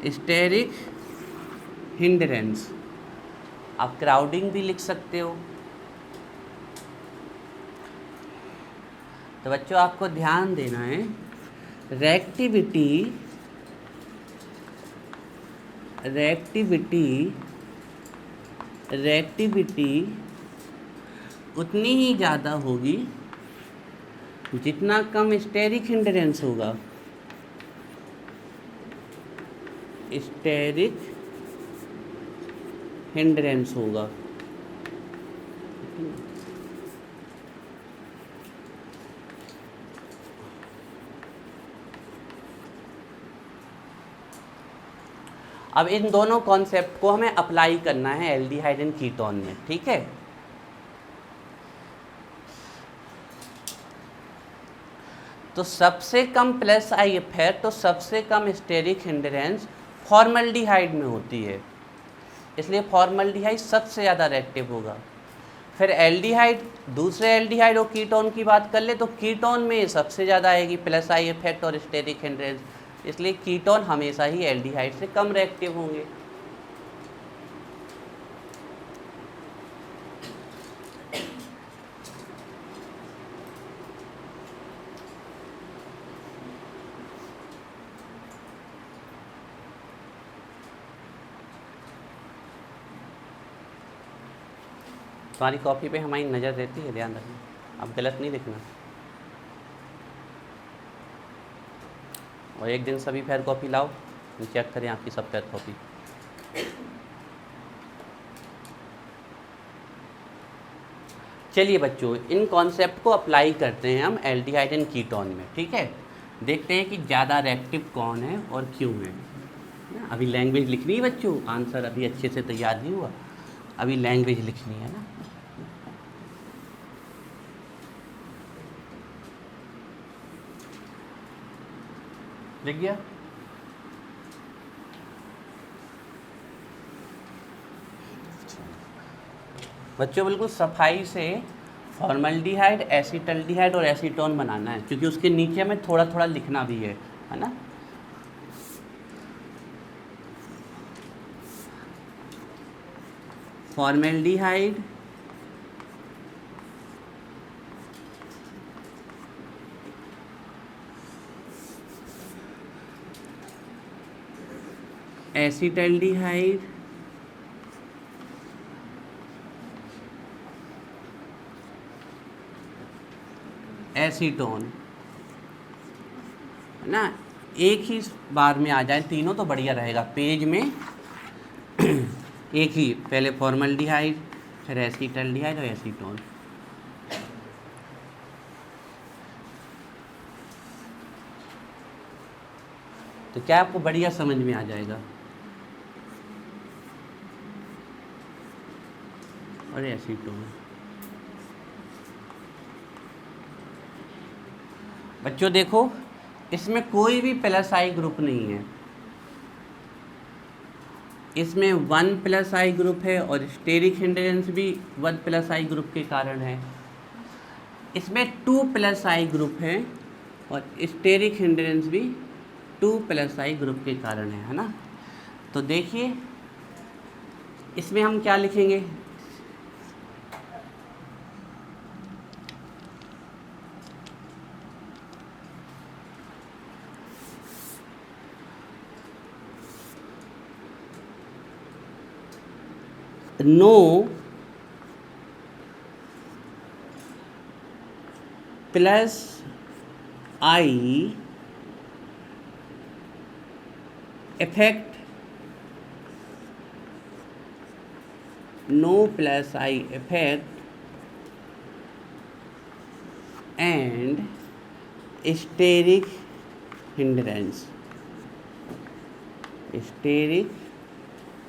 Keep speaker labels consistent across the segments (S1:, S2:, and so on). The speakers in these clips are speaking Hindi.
S1: Steric hindrance. आप क्राउडिंग भी लिख सकते हो। तो बच्चों आपको ध्यान देना है, रेक्टिविटी उतनी ही ज़्यादा होगी जितना कम स्टेरिक हिंड्रेंस होगा। स्टेरिक हिंड्रेंस होगा। अब इन दोनों कॉन्सेप्ट को हमें अप्लाई करना है एल्डिहाइड एंड कीटोन में, ठीक है। तो सबसे कम प्लस आई इफेक्ट, तो सबसे कम स्टेरिक हिंड्रेंस फॉर्मल्डिहाइड में होती है, इसलिए फॉर्मल्डिहाइड सबसे ज़्यादा रिएक्टिव होगा। फिर एल्डिहाइड, दूसरे एल्डिहाइड और कीटोन की बात कर ले तो कीटोन में सबसे ज़्यादा आएगी प्लस आई इफेक्ट और स्टेरिक हिंड्रेंस, इसलिए कीटोन हमेशा ही एल्डिहाइड से कम रिएक्टिव होंगे। तुम्हारी कॉपी पे हमारी नज़र रहती है, ध्यान रखना, अब गलत नहीं लिखना। और एक दिन सभी फेयर कॉपी लाओ, चेक करें आपकी सब फेयर कॉपी। चलिए बच्चों, इन कॉन्सेप्ट को अप्लाई करते हैं हम एल्डिहाइड एंड कीटोन में, ठीक है। देखते हैं कि ज़्यादा रिएक्टिव कौन है और क्यों है। अभी लैंग्वेज लिखनी है बच्चों, आंसर अभी अच्छे से तैयार नहीं हुआ, अभी लैंग्वेज लिखनी है ना। लिख गया? बच्चों बिल्कुल सफाई से फॉर्मल्डिहाइड, एसीटल्डिहाइड और एसीटोन बनाना है, क्योंकि उसके नीचे में थोड़ा थोड़ा लिखना भी है ना। फॉर्मल्डिहाइड, एसीटल्डिहाइड, एसीटोन, है ना। एक ही बार में आ जाए तीनों तो बढ़िया रहेगा पेज में। एक ही, पहले फॉर्मल्डिहाइड, फिर एसीटल्डिहाइड और एसीटोन। तो क्या आपको बढ़िया समझ में आ जाएगा। और एसीटोन बच्चों देखो, इसमें कोई भी प्लस आई ग्रुप नहीं है, इसमें 1 प्लस आई ग्रुप है और स्टेरिक हिंड्रेंस भी 1 प्लस आई ग्रुप के कारण है। इसमें 2 प्लस आई ग्रुप है और स्टेरिक हिंड्रेंस भी 2 प्लस आई ग्रुप के कारण है ना। तो देखिए इसमें हम क्या लिखेंगे, no plus I effect, no plus I effect and steric hindrance, steric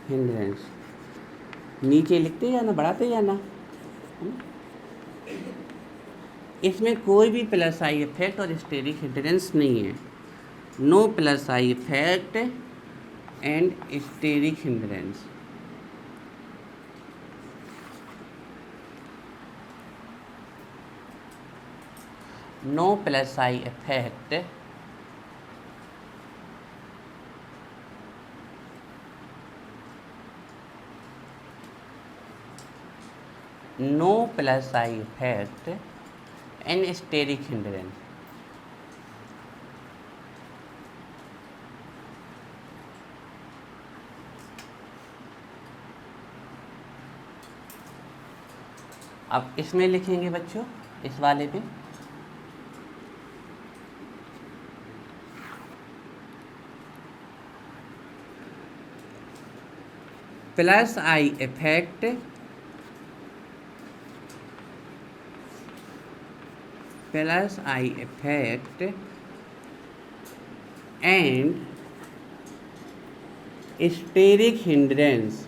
S1: hindrance. नीचे लिखते जाना, बढ़ाते जाना। इसमें कोई भी प्लस आई इफेक्ट और स्टेरिक हिंड्रेंस नहीं है। No plus I effect and steric hindrance. No plus I effect no plus I effect and steric hindrance. अब इसमें लिखेंगे बच्चों, इस वाले पे plus I effect and steric hindrance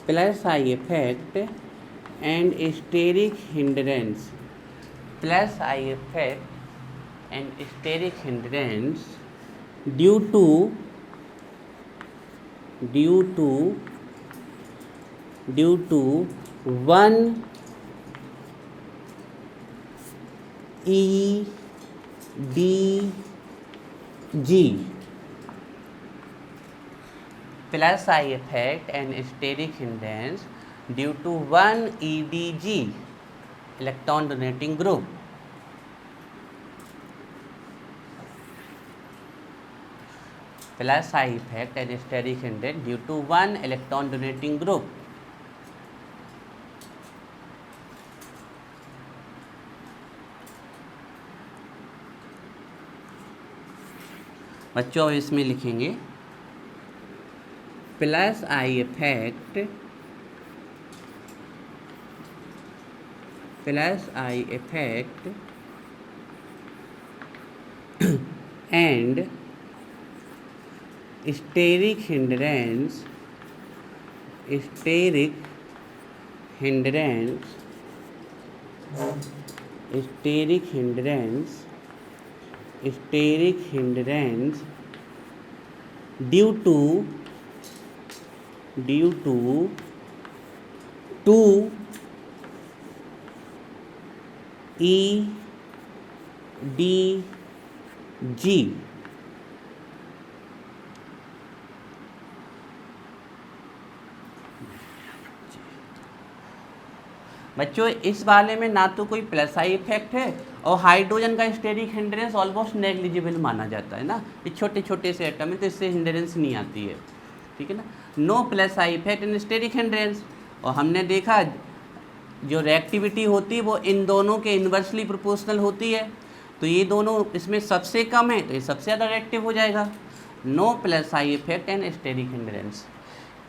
S1: plus I effect and steric hindrance plus I effect and steric hindrance due to one EDG plus I effect and steric hindrance due to one EDG electron donating group plus I effect and steric hindrance due to one electron donating group। बच्चों इसमें लिखेंगे plus I effect and steric hindrance due to two EDG बच्चों इस वाले में ना तो कोई प्लस आई इफेक्ट है और हाइड्रोजन का स्टेरिक हिंड्रेंस ऑलमोस्ट नेग्लिजिबल माना जाता है ना, ये छोटे छोटे से एटम है तो इससे हिंड्रेंस नहीं आती है, ठीक है ना। No plus I effect and steric hindrance, और हमने देखा जो रिएक्टिविटी होती है वो इन दोनों के इन्वर्सली प्रोपोर्शनल होती है, तो ये दोनों इसमें सबसे कम है तो ये सबसे ज़्यादा रिएक्टिव हो जाएगा। No plus I effect and steric hindrance,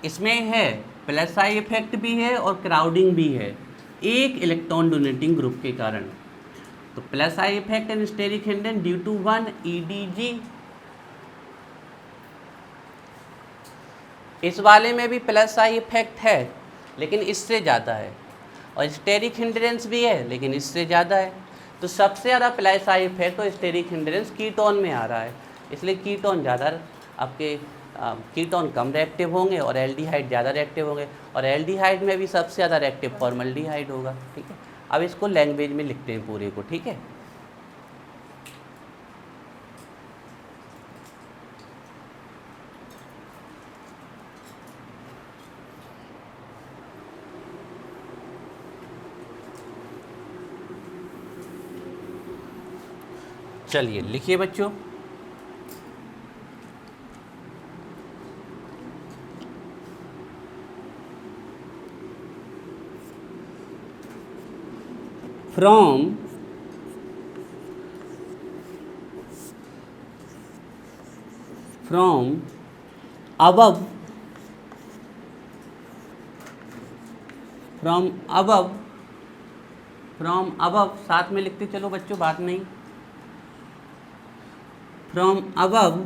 S1: इसमें है प्लस आई इफेक्ट भी है और क्राउडिंग भी है एक इलेक्ट्रॉन डोनेटिंग ग्रुप के कारण। तो plus I effect and steric hindrance due to one EDG। इस वाले में भी प्लस आई इफेक्ट है लेकिन इससे ज़्यादा है, और स्टेरिक हिंड्रेंस भी है लेकिन इससे ज़्यादा है। तो सबसे ज़्यादा प्लस आई इफेक्ट और स्टेरिक हिंड्रेंस कीटोन में आ रहा है, इसलिए कीटोन ज़्यादा आपके कीटोन कम रिएक्टिव होंगे और एल्डिहाइड ज़्यादा रिएक्टिव होंगे, और एल्डिहाइड में भी सबसे ज़्यादा रिएक्टिव फॉर्मल्डिहाइड होगा, ठीक है। अब इसको लैंग्वेज में लिखते हैं पूरे को, ठीक है। चलिए लिखिए बच्चों, from above साथ में लिखते चलो बच्चों, बात नहीं। from above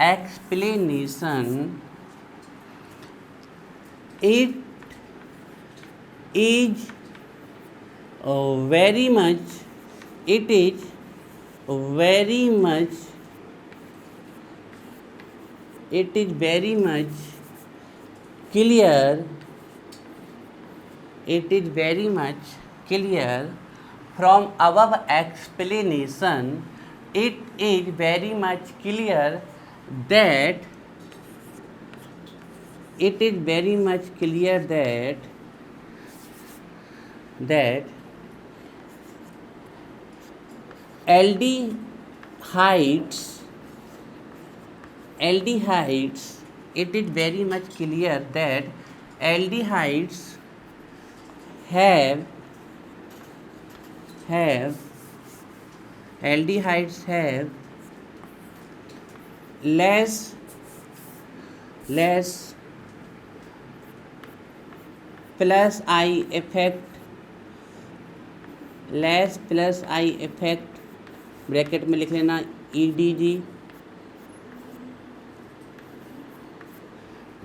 S1: explanation it is very much it is very much clear from above explanation, it is very much clear that aldehydes, it is very much clear that aldehydes have less plus I effect, bracket में लिख लेना EDG,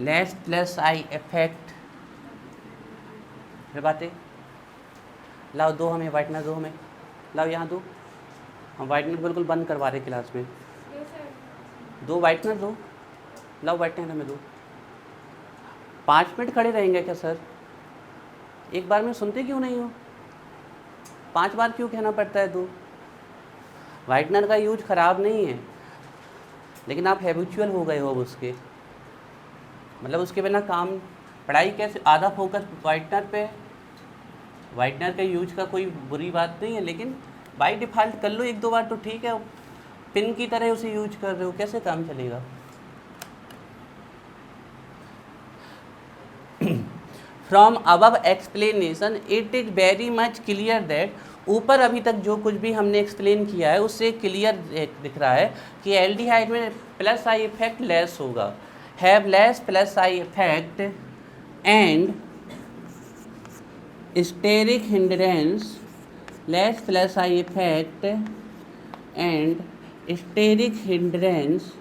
S1: less plus I effect. फिर बातें लाओ, दो हमें वाइटनर दो, हमें लाओ यहाँ दो, हम वाइटनर बिल्कुल बंद करवा रहे क्लास में, दो वाइटनर दो, लाओ वाइटनर हमें दो। 5 मिनट खड़े रहेंगे क्या सर? एक बार में सुनते क्यों नहीं हो? 5 बार क्यों कहना पड़ता है? दो वाइटनर का यूज ख़राब नहीं है, लेकिन आप हैबिचुअल हो गए हो अब उसके, मतलब उसके बिना काम पढ़ाई कैसे, आधा फोकस वाइटनर पे। वाइटनर के यूज का कोई बुरी बात नहीं है, लेकिन बाय डिफ़ॉल्ट कर लो 1-2 बार तो ठीक है, पिन की तरह उसे यूज कर रहे हो, कैसे काम चलेगा? From above explanation it is very much clear that, ऊपर अभी तक जो कुछ भी हमने एक्सप्लेन किया है उससे क्लियर दिख रहा है कि एल्डिहाइड में प्लस आई इफेक्ट लेस होगा, have less plus I effect and steric hindrance, less plus I effect and steric hindrance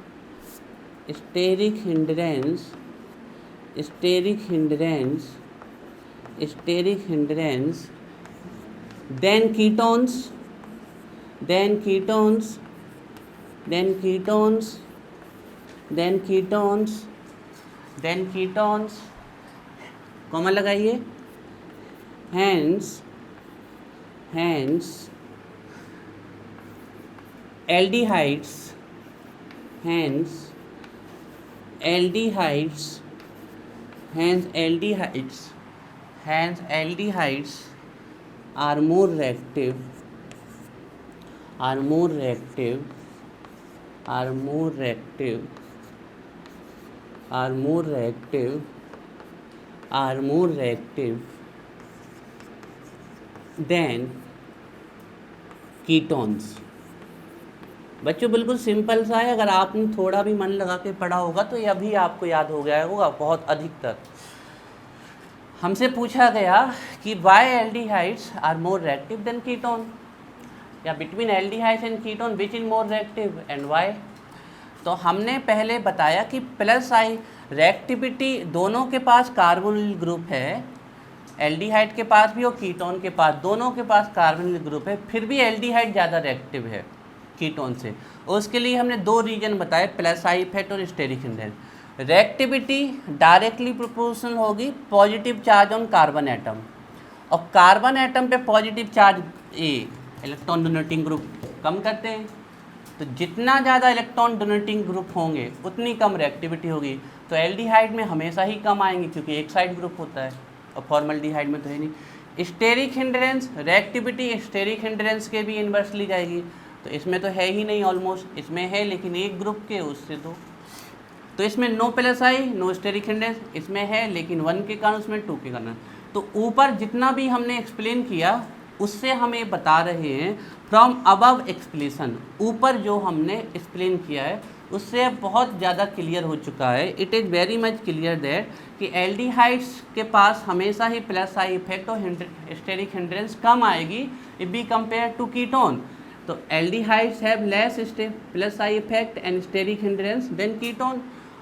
S1: then ketones, comma लगाइए, hence aldehydes are more reactive than ketones। बच्चों बिल्कुल सिंपल सा है, अगर आपने थोड़ा भी मन लगा के पढ़ा होगा तो ये अभी आपको याद हो गया होगा बहुत अधिकतर। हमसे पूछा गया कि why aldehydes are more reactive than ketone, या between aldehydes and ketone which is more reactive and why. तो हमने पहले बताया कि प्लस आई रिएक्टिविटी दोनों के पास कार्बोनिल ग्रुप है, एल्डिहाइड के पास भी और कीटोन के पास, दोनों के पास कार्बोनिल ग्रुप है, फिर भी एल्डिहाइड ज़्यादा रिएक्टिव है कीटोन से। उसके लिए हमने 2 रीजन बताए, प्लस आई इफेक्ट और steric hindrance. Reactivity directly proportional होगी positive charge on carbon atom, और कार्बन एटम पे positive charge electron donating group कम करते हैं, तो जितना ज़्यादा इलेक्ट्रॉन डोनेटिंग ग्रुप होंगे उतनी कम रिएक्टिविटी होगी। तो एल्डिहाइड में हमेशा ही कम आएंगे क्योंकि एक साइड ग्रुप होता है, और फॉर्मल्डिहाइड में तो है नहीं। Steric hindrance, reactivity steric hindrance के भी इन्वर्स ली जाएगी, तो इसमें तो है ही नहीं, ऑलमोस्ट इसमें है लेकिन एक ग्रुप के उससे 2, तो इसमें no plus I no steric hindrance, इसमें है लेकिन 1 के कारण, उसमें 2 के कारण। तो ऊपर जितना भी हमने एक्सप्लेन किया उससे हम ये बता रहे हैं फ्रॉम अबव एक्सप्लेशन, ऊपर जो हमने एक्सप्लेन किया है उससे बहुत ज़्यादा क्लियर हो चुका है। It is very much clear that कि एल्डिहाइड्स के पास हमेशा ही प्लस आई इफेक्ट और स्टेरिक हिंड्रेंस कम आएगी if be compare to ketone. तो aldehydes have less plus I effect and steric hindrance then ketone,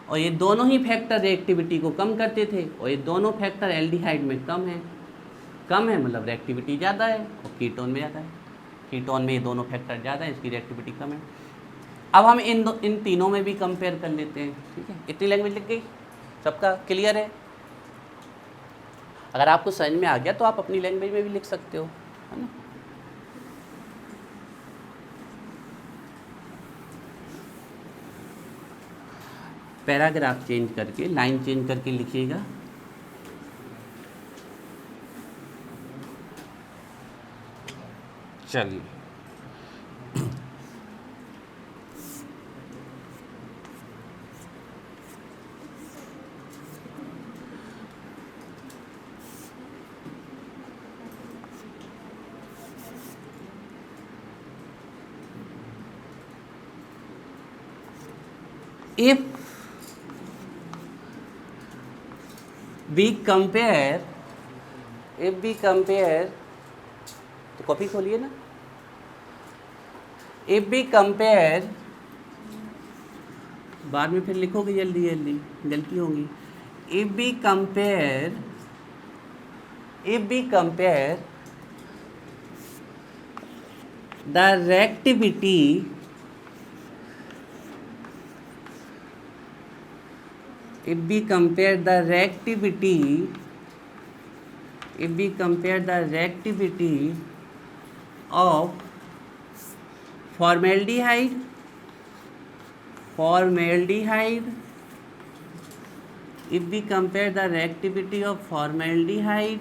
S1: और ये दोनों ही फैक्टर रिएक्टिविटी को कम करते थे, और ये दोनों फैक्टर एल्डिहाइड में कम है मतलब रिएक्टिविटी ज़्यादा है और कीटोन में ज़्यादा है। कीटोन में ये दोनों फैक्टर ज़्यादा है, इसकी रिएक्टिविटी कम है। अब हम इन तीनों में भी कंपेयर कर लेते हैं, ठीक है। इतनी लैंग्वेज लिख गई, सबका क्लियर है। अगर आपको समझ में आ गया तो आप अपनी लैंग्वेज में भी लिख सकते हो, है ना। पैराग्राफ चेंज करके, लाइन चेंज करके लिखिएगा। चलिए, if we compare, तो कॉपी खोलिए ना। if we compare, बाद में फिर लिखोगे जल्दी जल्दी, गलती होगी। if we compare the reactivity of formaldehyde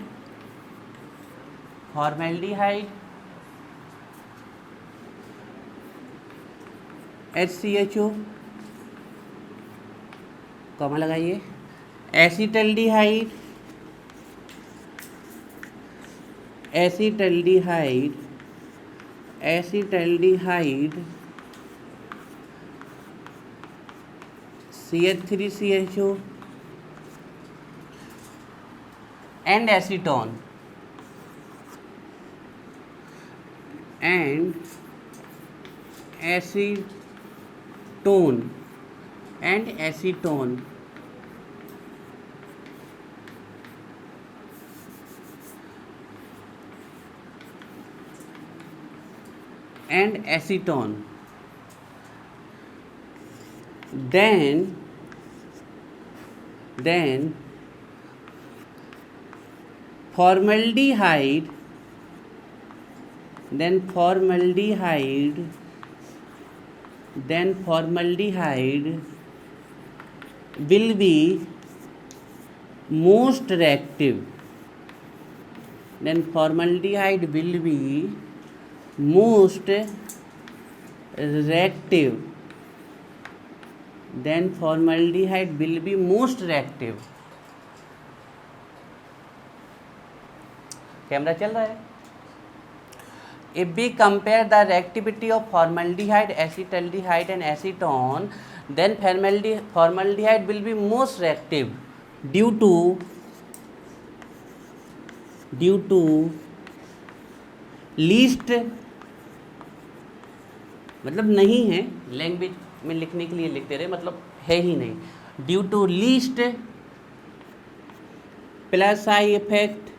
S1: HCHO, comma लगाइए, acetaldehyde CH3CHO and acetone then formaldehyde will be most reactive camera चल रहा है। If we compare the reactivity of formaldehyde, acetaldehyde and acetone, then formaldehyde will be most reactive due to least, मतलब नहीं है, लैंग्वेज में लिखने के लिए लिखते रहे, मतलब है ही नहीं, due to least plus I effect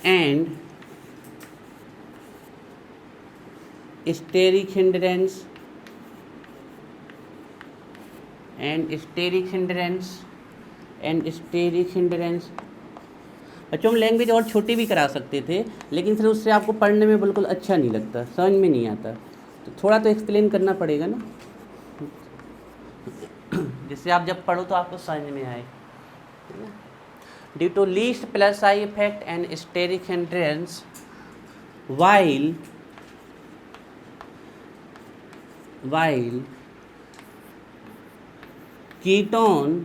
S1: and steric hindrance बच्चों हम लैंग्वेज और छोटी भी करा सकते थे, लेकिन फिर उससे आपको पढ़ने में बिल्कुल अच्छा नहीं लगता, समझ में नहीं आता, तो थोड़ा तो एक्सप्लेन करना पड़ेगा ना, जिससे आप जब पढ़ो तो आपको समझ में आए। Due to least plus I effect and steric hindrance, while ketone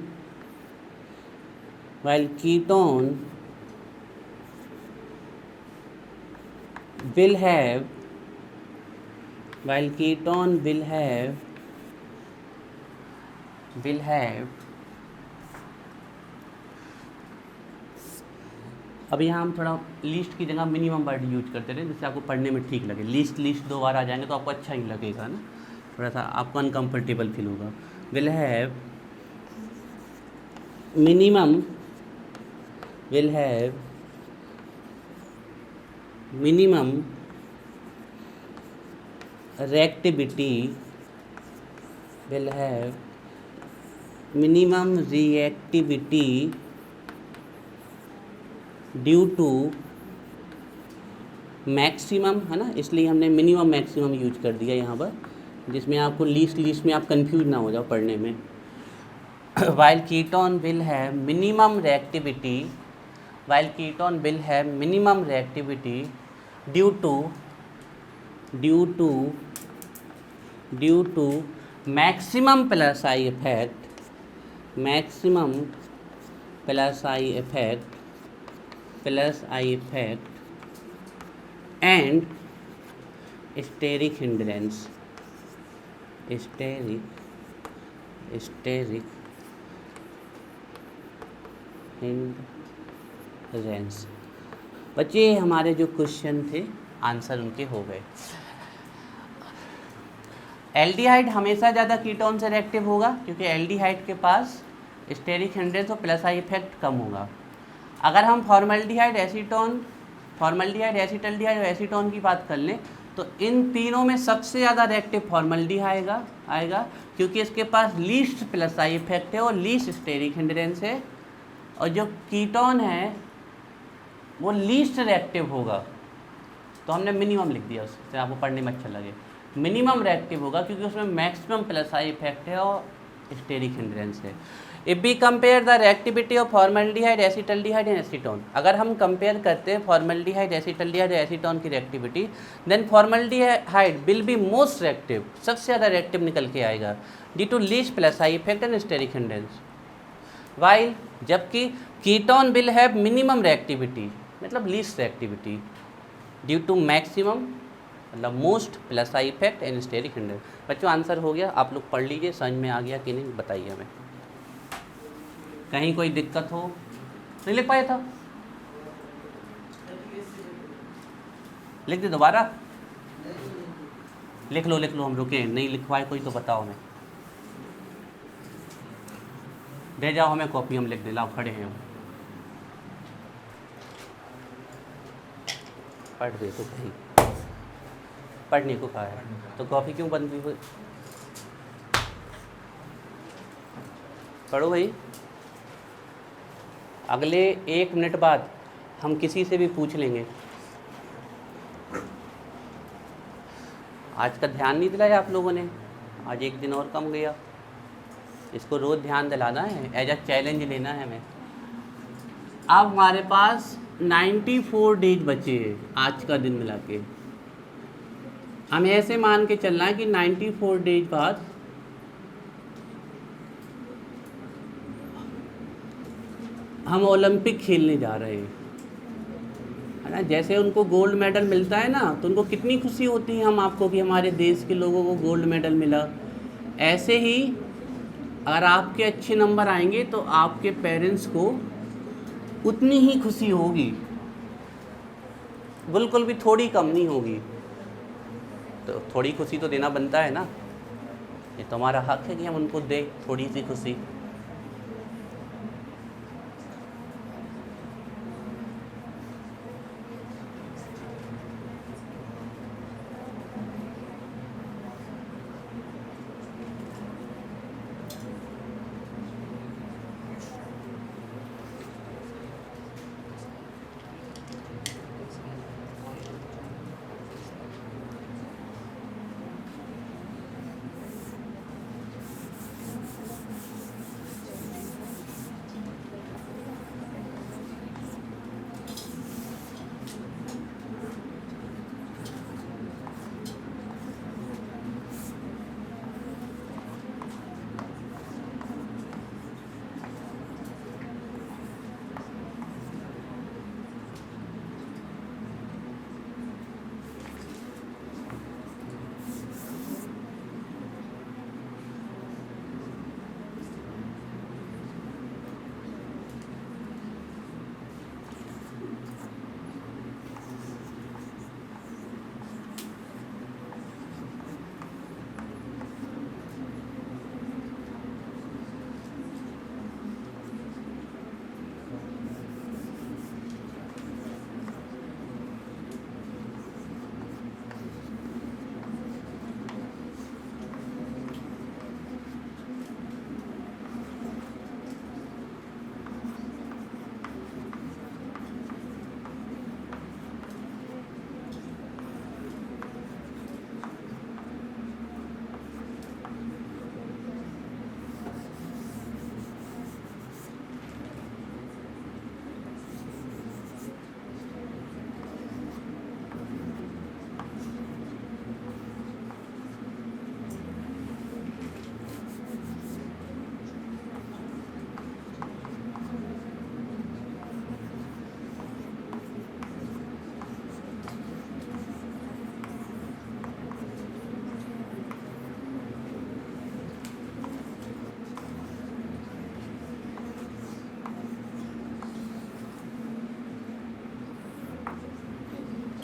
S1: will have अब यहाँ हम थोड़ा लीस्ट की जगह मिनिमम वर्ड यूज करते रहे, जिससे आपको पढ़ने में ठीक लगे। लीस्ट दो बार आ जाएंगे तो आपको अच्छा ही लगेगा ना, थोड़ा सा आपको अनकंफर्टेबल फील होगा। Will have minimum will have minimum reactivity due to maximum, है ना, इसलिए हमने मिनिमम मैक्सिमम यूज कर दिया यहाँ पर, जिसमें आपको लीस्ट में आप कंफ्यूज ना हो जाओ पढ़ने में। while ketone will have minimum reactivity due to maximum plus I effect and steric hindrance बच्चे, हमारे जो क्वेश्चन थे आंसर उनके हो गए। एल्डिहाइड हमेशा ज़्यादा कीटोन से रिएक्टिव होगा क्योंकि एल्डिहाइड के पास स्टेरिक हिंड्रेंस और प्लस आई इफेक्ट कम होगा। अगर हम फॉर्मल्डिहाइड, एसीटल्डिहाइड और एसीटोन की बात कर लें तो इन तीनों में सबसे ज़्यादा रिएक्टिव फॉर्मल्डिहाइड आएगा क्योंकि इसके पास लीस्ट प्लस आई इफेक्ट है और लीस्ट स्टेरिक हिंड्रेंस है, और जो कीटोन है वो लीस्ट रिएक्टिव होगा। तो हमने मिनिमम लिख दिया, उससे आपको पढ़ने में अच्छा लगे। मिनिमम रिएक्टिव होगा क्योंकि उसमें मैक्सिमम प्लस आई इफेक्ट है और स्टेरिक हिंड्रेंस है। If we compare the reactivity of formaldehyde, acetaldehyde and acetone, अगर हम कंपेयर करते हैं फॉर्मल्डिहाइड, एसीटल्डिहाइड और एसीटोन की reactivity, then formaldehyde will be most reactive, सबसे ज़्यादा रिएक्टिव निकल के आएगा due to least plus I effect and steric hindrance. While जबकि ketone will have minimum reactivity, मतलब least reactivity due to maximum, मतलब most plus I effect and steric hindrance. बच्चों आंसर हो गया, आप लोग पढ़ लीजिए, समझ में आ गया कि नहीं बताइए हमें। कहीं कोई दिक्कत हो? नहीं लिख पाया था? लिख दे दोबारा, लिख लो हम रुके, नहीं लिख पाए कोई तो बताओ हमें, दे जाओ हमें कॉपी, हम लिख दे, लाओ खड़े हैं हम, पढ़ दे तो भाई, पढ़ने को कहा है तो कॉपी क्यों बंद हुई? पढ़ो भाई। अगले 1 मिनट बाद हम किसी से भी पूछ लेंगे। आज का ध्यान नहीं दिलाया आप लोगों ने, आज एक दिन और कम गया, इसको रोज़ ध्यान दिलाना है, एज अ चैलेंज लेना है हमें। अब हमारे पास 94 डेज बचे हैं आज का दिन मिला के। हमें ऐसे मान के चलना है कि 94 डेज बाद हम ओलंपिक खेलने जा रहे हैं, है ना। जैसे उनको गोल्ड मेडल मिलता है ना तो उनको कितनी खुशी होती है हम आपको कि हमारे देश के लोगों को गोल्ड मेडल मिला, ऐसे ही अगर आपके अच्छे नंबर आएंगे तो आपके पेरेंट्स को उतनी ही खुशी होगी, बिल्कुल भी थोड़ी कम नहीं होगी। तो थोड़ी खुशी तो देना बनता है ना, ये तो हमारा हक है कि हम उनको दें थोड़ी सी खुशी।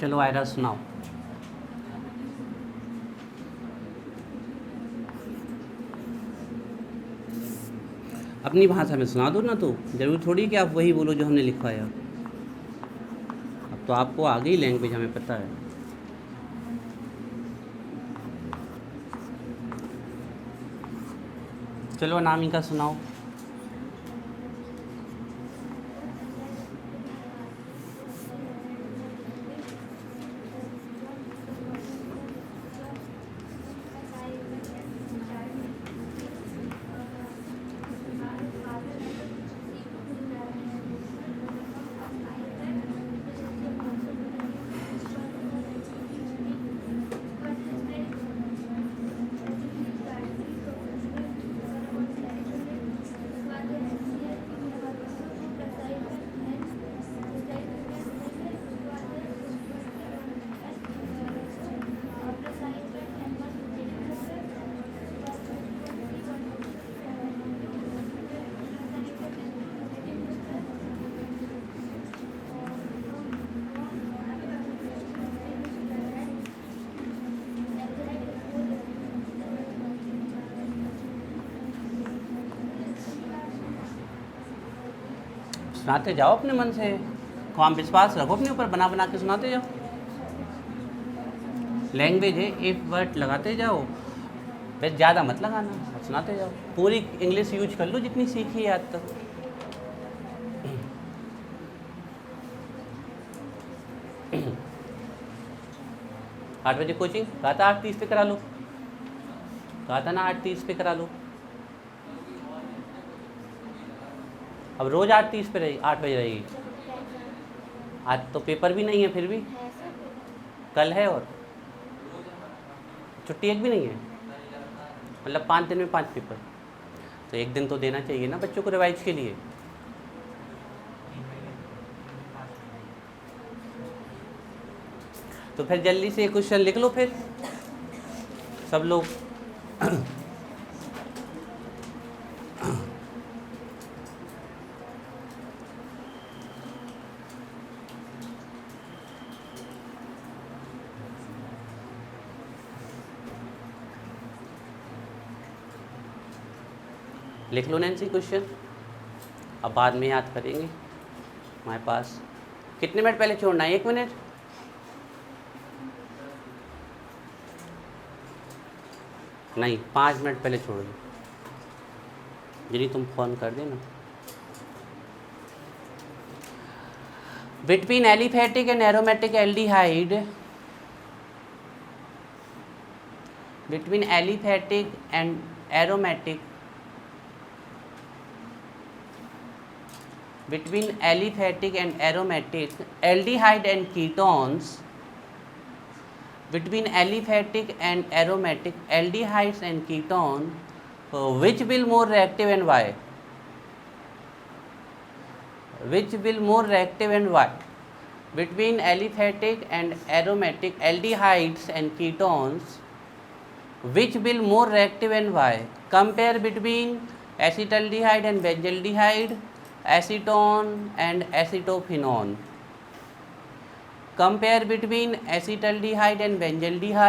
S1: चलो आयरा सुनाओ। अपनी भाषा में सुना दो ना, तो ज़रूरी थोड़ी कि आप वही बोलो जो हमने लिखवाया। अब तो आपको आ गई लैंग्वेज, हमें पता है। चलो अनामिका सुनाओ। सुनाते जाओ अपने मन से, काम विश्वास रखो अपने ऊपर, बना बना के सुनाते जाओ। लैंग्वेज है, इफ वर्ड लगाते जाओ, बस ज़्यादा मत लगाना, सुनाते जाओ। पूरी इंग्लिश यूज कर लो जितनी सीखी है आज तक। 8 बजे कोचिंग कहा था, 8:30 पे करा लो, कहा था ना 8:30 पे करा लो। अब रोज़ 8:30 पे रहेगी, 8 बजे रहेगी। आज तो पेपर भी नहीं है, फिर भी कल है और छुट्टी एक भी नहीं है, मतलब 5 दिन में 5 पेपर, तो एक दिन तो देना चाहिए ना बच्चों को रिवाइज के लिए। तो फिर जल्दी से क्वेश्चन लिख लो फिर सब लोग। लिख लो नैन्सी क्वेश्चन, अब बाद में याद करेंगे। हमारे पास कितने मिनट पहले छोड़ना है? 1 मिनट। नहीं, 5 मिनट पहले छोड़ दो, यदि तुम फ़ोन कर देना। Between aliphatic and aromatic aldehyde, between aliphatic and aromatic, between aliphatic and aromatic aldehyde and ketones, between aliphatic and aromatic aldehydes and ketone, which will more reactive and why? Which will more reactive and why? Between aliphatic and aromatic aldehydes and ketones, which will more reactive and why? Compare between acetaldehyde and benzaldehyde, acetone and acetophenone. Compare between acetaldehyde and benzaldehyde.